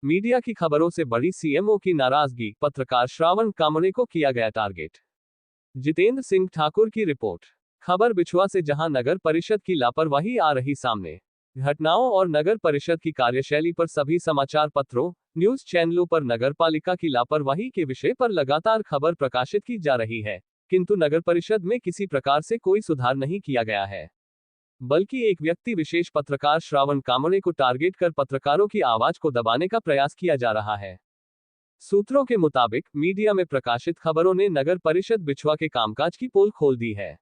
Media की खबरों से बढ़ी सीएमओ की नाराजगी, पत्रकार श्रावण कामरे को किया गया टारगेट। जितेंद्र सिंह ठाकुर की रिपोर्ट। खबर बिछुआ से, जहां नगर परिषद की लापरवाही आ रही सामने। घटनाओं और नगर परिषद की कार्यशैली पर सभी समाचार पत्रों, न्यूज चैनलों पर नगरपालिका की लापरवाही के विषय पर लगातार खबर प्रकाशित की जा रही है, किंतु नगर परिषद में किसी प्रकार से कोई सुधार नहीं किया गया है, बल्कि एक व्यक्ति विशेष पत्रकार श्रावण कामरे को टारगेट कर पत्रकारों की आवाज को दबाने का प्रयास किया जा रहा है। सूत्रों के मुताबिक मीडिया में प्रकाशित खबरों ने नगर परिषद बिछुआ के कामकाज की पोल खोल दी है,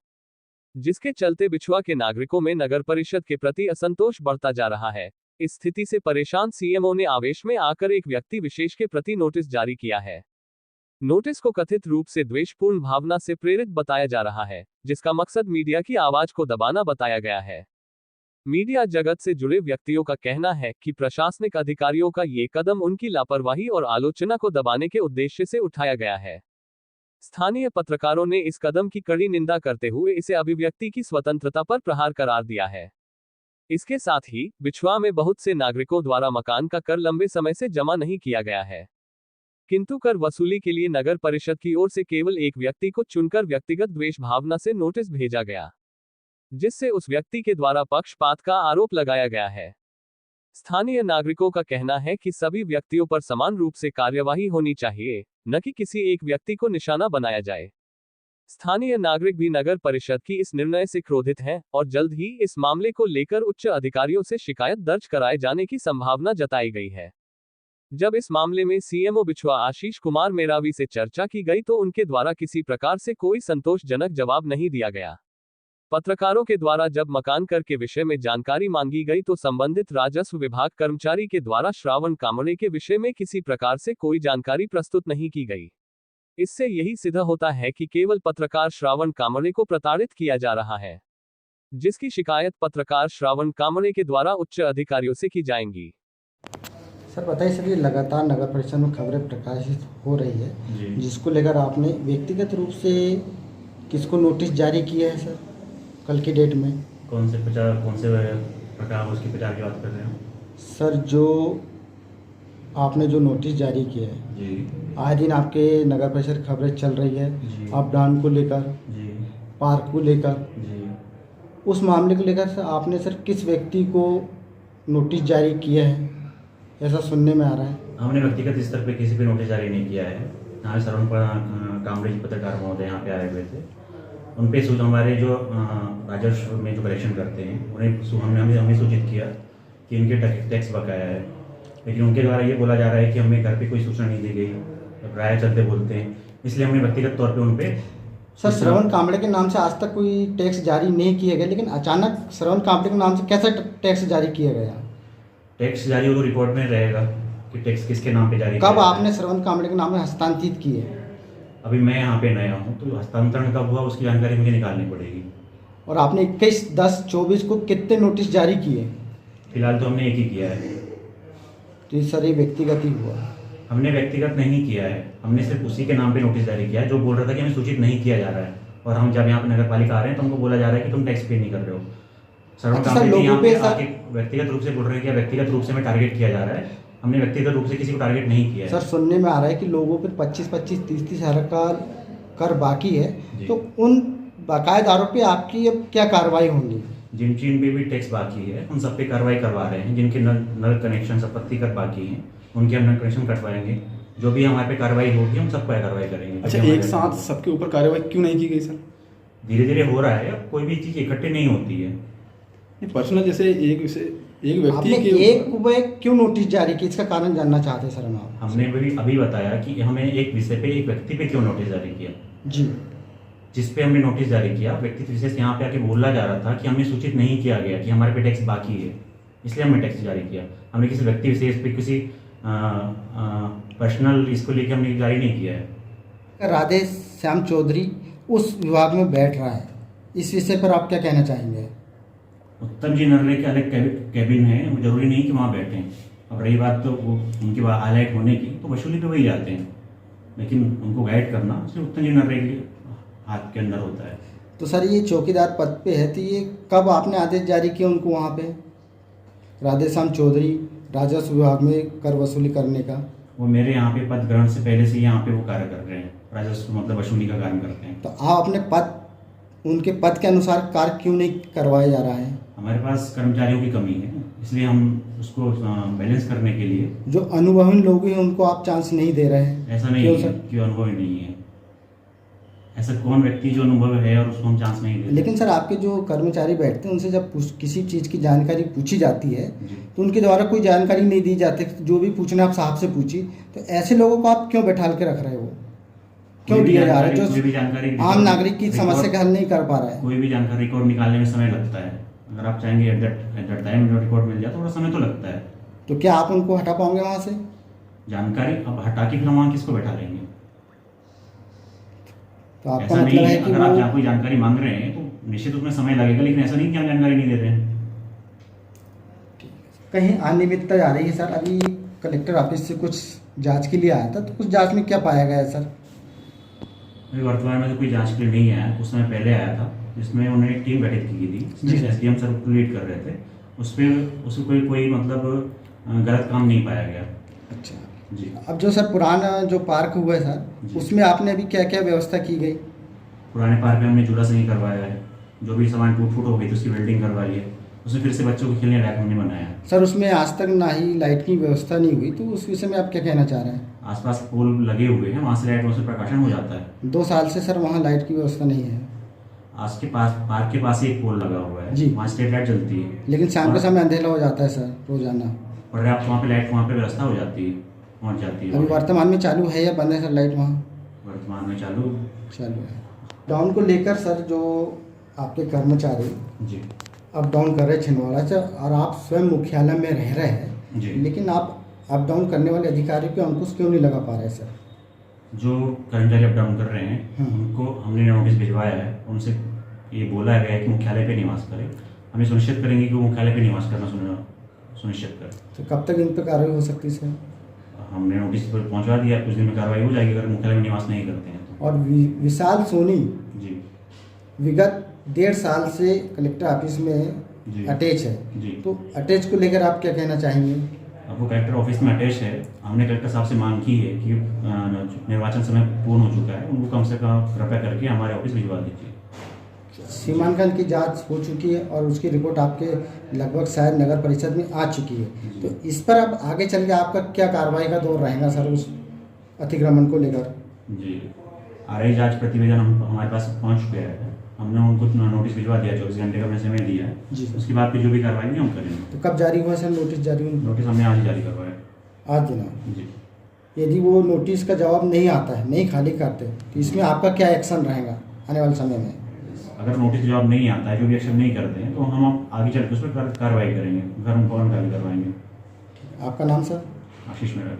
जिसके चलते बिछुआ के नागरिकों में नगर परिषद के प्रति असंतोष बढ़ता जा रहा है। इस स्थिति से परेशान सीएमओ ने आवेश में आकर एक व्यक्ति विशेष के प्रति नोटिस जारी किया है। नोटिस को कथित रूप से द्वेषपूर्ण भावना से प्रेरित बताया जा रहा है, जिसका मकसद मीडिया की आवाज को दबाना बताया गया है। मीडिया जगत से जुड़े व्यक्तियों का कहना है कि प्रशासनिक अधिकारियों का ये कदम उनकी लापरवाही और आलोचना को दबाने के उद्देश्य से उठाया गया है। स्थानीय पत्रकारों ने इस कदम की कड़ी निंदा करते हुए इसे अभिव्यक्ति की स्वतंत्रता पर प्रहार करार दिया है। इसके साथ ही बिछुआ में बहुत से नागरिकों द्वारा मकान का कर लंबे समय से जमा नहीं किया गया है, किंतु कर वसूली के लिए नगर परिषद की ओर से केवल एक व्यक्ति को चुनकर व्यक्तिगत द्वेष भावना से नोटिस भेजा गया, जिससे उस व्यक्ति के द्वारा पक्षपात का आरोप लगाया गया है। स्थानीय नागरिकों का कहना है कि सभी व्यक्तियों पर समान रूप से कार्यवाही होनी चाहिए, न कि किसी एक व्यक्ति को निशाना बनाया जाए। स्थानीय नागरिक भी नगर परिषद की इस निर्णय से क्रोधित हैं और जल्द ही इस मामले को लेकर उच्च अधिकारियों से शिकायत दर्ज कराए जाने की संभावना जताई गई है। जब इस मामले में सीएमओ बिछुआ आशीष कुमार मेरावी से चर्चा की गई तो उनके द्वारा किसी प्रकार से कोई संतोषजनक जवाब नहीं दिया गया। पत्रकारों के द्वारा जब मकान कर के विषय में जानकारी मांगी गई तो संबंधित राजस्व विभाग कर्मचारी के द्वारा श्रावण कामरे के विषय में किसी प्रकार से कोई जानकारी प्रस्तुत नहीं की गई। इससे यही सिद्ध होता है कि केवल पत्रकार श्रावण कामरे को प्रताड़ित किया जा रहा है, जिसकी शिकायत पत्रकार श्रावण कामरे के द्वारा उच्च अधिकारियों से की जाएंगी। सर बताइए सर, ये लगातार नगर परिषद में खबरें प्रकाशित हो रही है, जिसको लेकर आपने व्यक्तिगत रूप से किसको नोटिस जारी किया है सर कल की डेट में? कौन से प्रकार उसके प्रचार की बात कर रहे हो सर? जो आपने जो नोटिस जारी किया है जी, आए दिन आपके नगर परिषद खबरें चल रही है अप डाउन को लेकर जी, पार्क को लेकर जी। उस मामले को लेकर सर आपने सर किस व्यक्ति को नोटिस जारी किया है, ऐसा सुनने में आ रहा है? हमने व्यक्तिगत स्तर पे किसी पे नोटिस जारी नहीं किया है। यहाँ श्रवण कामरे पत्रकार महोदय यहाँ पे आए हुए थे, उन पे हमारे जो राजस्व में जो कलेक्शन करते हैं उन्हें हमने सूचित किया कि इनके टैक्स बकाया है, लेकिन उनके द्वारा ये बोला जा रहा है कि हमें घर पे कोई सूचना नहीं दी गई, राय चलते बोलते हैं, इसलिए हमने व्यक्तिगत तौर पे उन पे सर श्रवण कामरे के नाम से आज तक कोई टैक्स जारी नहीं किया गया, लेकिन अचानक श्रवण कामरे के नाम से कैसे टैक्स जारी किया गया? टैक्स जारी हो तो रिपोर्ट में रहेगा कि टैक्स किसके नाम पे जारी। कब आपने श्रवण कामरे के नाम में हस्तांतरित किए? अभी मैं यहाँ पे नया हूँ, तो हस्तांतरण कब हुआ उसकी जानकारी मुझे निकालनी पड़ेगी। और आपने 21/10/24 को कितने नोटिस जारी किए? फिलहाल तो हमने एक ही किया है। तो ये सर ये व्यक्तिगत ही हुआ? हमने व्यक्तिगत नहीं किया है, हमने सिर्फ उसी के नाम पे नोटिस जारी किया है जो बोल रहा था कि हमें सूचित नहीं किया जा रहा है, और हम जब यहाँ पे नगर पालिका आ रहे हैं तो हमको बोला जा रहा है कि तुम टैक्स पे नहीं कर रहे हो। व्यक्तिगत रूप से बोल रहे हैं कि व्यक्तिगत रूप से हमें टारगेट किया जा रहा है, हमने व्यक्तिगत रूप से किसी को टारगेट नहीं किया है। सर सुनने में आ रहा है कि लोगों पर 25-25, 30-30 हज़ार का कर बाकी है, तो उन बकायेदारों पे आपकी अब क्या कार्रवाई होंगी? जिन पे भी टैक्स बाकी है उन सब पे कार्रवाई करवा रहे हैं। जिनके नल कनेक्शन संपत्ति कर बाकी हैं उनके हम नल कनेक्शन कटवाएंगे। जो भी हमारे पे कार्रवाई होगी हम सब पे कार्रवाई करेंगे। अच्छा, एक साथ सबके ऊपर कार्रवाई क्यों नहीं की गई सर? धीरे धीरे हो रहा है, अब कोई भी चीज़ इकट्ठे नहीं होती है। पर्सनल जैसे एक व्यक्ति के एक को क्यों नोटिस जारी की, इसका कारण जानना चाहते हैं सर हम। हमने अभी बताया कि हमें एक विषय पे एक व्यक्ति पे क्यों नोटिस जारी किया जी। जिस पे हमने नोटिस जारी किया व्यक्ति विशेष यहाँ पे आके बोला जा रहा था कि हमें सूचित नहीं किया गया कि हमारे पे टैक्स बाकी है, इसलिए हमने टैक्स जारी किया। हमने किसी व्यक्ति विशेष पे किसी पर्सनल इसको लेके हमने जारी नहीं किया है। राधे श्याम चौधरी उस विभाग में बैठ रहा है, इस विषय पर आप क्या कहना चाहेंगे? उत्तम जी नर्रे के अलग कैबिन है, जरूरी नहीं कि वहाँ बैठें। अब रही बात तो वो उनकी हाईलाइट होने की, तो वसूली पे वही जाते हैं, लेकिन उनको गाइड करना सिर्फ उत्तम जी नर्रे के हाथ के अंदर होता है। तो सर ये चौकीदार पद पे है, तो ये कब आपने आदेश जारी किया उनको वहाँ पे? राधेश्याम चौधरी राजस्व विभाग में कर वसूली करने का? वो मेरे यहाँ पे पद ग्रहण से पहले से यहाँ पे वो कार्य कर रहे हैं, राजस्व मतलब वसूली का काम करते हैं। तो आप अपने पद, उनके पद के अनुसार कार्य क्यों नहीं करवाया जा रहा है? हमारे पास कर्मचारियों की कमी है, इसलिए हम उसको बैलेंस करने के लिए। जो अनुभवी लोग हैं उनको आप चांस नहीं दे रहे हैं? ऐसा नहीं क्यों है सर? कि अनुभवी नहीं है, ऐसा कौन व्यक्ति जो अनुभव है और उसको हम चांस नहीं देते। लेकिन सर आपके जो कर्मचारी बैठते हैं उनसे जब किसी चीज़ की जानकारी पूछी जाती है जी। तो उनके द्वारा कोई जानकारी नहीं दी जाती, जो भी पूछना आप साहब से पूछी, तो ऐसे लोगों को आप क्यों बैठाल के रख रहे हो? क्यों कोई भी दिया जा रहा है कोई भी जो जानकारी आम नागरिक की समस्या का हल नहीं कर पा रहा है? कोई भी जानकारी रिकॉर्ड निकालने में समय लगता है। अगर आप चाहेंगे एट दैट टाइम जो रिकॉर्ड मिल जाए, थोड़ा समय तो लगता है। तो क्या आप उनको हटा पाओगे वहाँ से? जानकारी अब हटा के फिर हम वहाँ किसको बैठा लेंगे? तो आपका ऐसा नहीं मतलब है, है कि अगर आप वो जहाँ कोई जानकारी मांग रहे हैं तो निश्चित उसमें समय लगेगा, लेकिन ऐसा नहीं कि हम जानकारी नहीं दे रहे हैं। कहीं अनियमितता आ रही है सर? अभी कलेक्टर ऑफिस से कुछ जांच के लिए आया था, तो कुछ जांच में क्या पाया गया है सर? अभी वर्तमान में तो कोई जांच के लिए नहीं आया, कुछ समय पहले आया था, जिसमें उन्होंने एक टीम गठित की थी, जी। SDM सर लीड कर रहे थे। उसमें कोई मतलब गलत काम नहीं पाया गया। अच्छा जी। अब जो सर पुराना जो पार्क हुआ है जी। सर, उसमें आपने अभी क्या क्या व्यवस्था की गई? पुराने पार्क में हमने झूला सही करवाया है, जो भी सामान टूट फूट हो गई तो उसकी वेल्डिंग करवाई है, उसमें फिर से बच्चों को खेलने लायक हमने बनाया है। सर उसमें आज तक ना ही लाइट की व्यवस्था नहीं हुई, तो उस विषय में आप क्या कहना चाह रहे हैं? आसपास पोल लगे हुए हैं, वहाँ से लाइट वहाँ से प्रकाशन हो जाता है। 2 साल से सर वहाँ लाइट की व्यवस्था नहीं है, आज के पास पार्क के पास ही एक पोल लगा हुआ है जी। वहाँ स्ट्रीट लाइट जलती है, लेकिन शाम के समय अंधेरा हो जाता है सर रोजाना। पर्याप्त वहाँ पे लाइट वहाँ पे व्यवस्था हो जाती है, पहुँच जाती है। अभी वर्तमान में चालू है या बंद है सर लाइट वहाँ? वर्तमान में चालू। है। डाउन को लेकर सर जो आपके कर्मचारी जी अप डाउन कर रहे हैं छिंदवाड़ा से, और आप स्वयं मुख्यालय में रह रहे हैं, जी। लेकिन आप अप डाउन करने वाले अधिकारियों पे अंकुश क्यों नहीं लगा पा रहे सर? जो कर्मचारी अप डाउन कर रहे हैं उनको हमने नोटिस भिजवाया है, उनसे ये बोला गया है कि मुख्यालय पे निवास करें। हम ये सुनिश्चित करेंगे कि वो मुख्यालय पे निवास करना सुनिश्चित करें। तो कब तक इन पर कार्रवाई हो सकती है सर? हमने नोटिस पर पहुंचवा दिया, कुछ दिन में कार्रवाई हो जाएगी अगर मुख्यालय में निवास नहीं करते हैं तो। और विशाल सोनी जी विगत 1.5 साल से कलेक्टर ऑफिस में जी। अटैच है, जी। तो अटैच को लेकर आप क्या कहना चाहेंगे? अब वो कलेक्टर ऑफिस में अटैच है, हमने कलेक्टर साहब से मांग की है कि निर्वाचन समय पूर्ण हो चुका है, उनको कम से कम कृपया करके हमारे ऑफिस भिजवा दीजिए। सीमांकन की जांच हो चुकी है और उसकी रिपोर्ट आपके लगभग शायद नगर परिषद में आ चुकी है, तो इस पर अब आगे चल के आपका क्या कार्रवाई का दौर रहेगा सर उस अतिक्रमण को लेकर? जी, RI जांच प्रतिवेदन हमारे पास पहुंच चुके हैं, हमने उनको नोटिस भिजवा दिया, 24 घंटे का हमने समय दिया है जी। उसके बाद फिर जो भी कार्रवाई नहीं हम करेंगे। तो कब जारी हुआ सर नोटिस? जारी हुआ नोटिस हमने आज ही जारी करवाया। आज दिना। जी। यदि वो नोटिस का जवाब नहीं आता है, नहीं खाली करते, तो इसमें आपका क्या एक्शन रहेगा आने वाले समय में? अगर नोटिस जवाब नहीं आता है, जो भी एक्शन नहीं करते हैं, तो हम आगे चल के उस पर कार्रवाई करेंगे, घर में फौरन कार्रवाई करवाएंगे। आपका नाम सर? आशीष मेरा।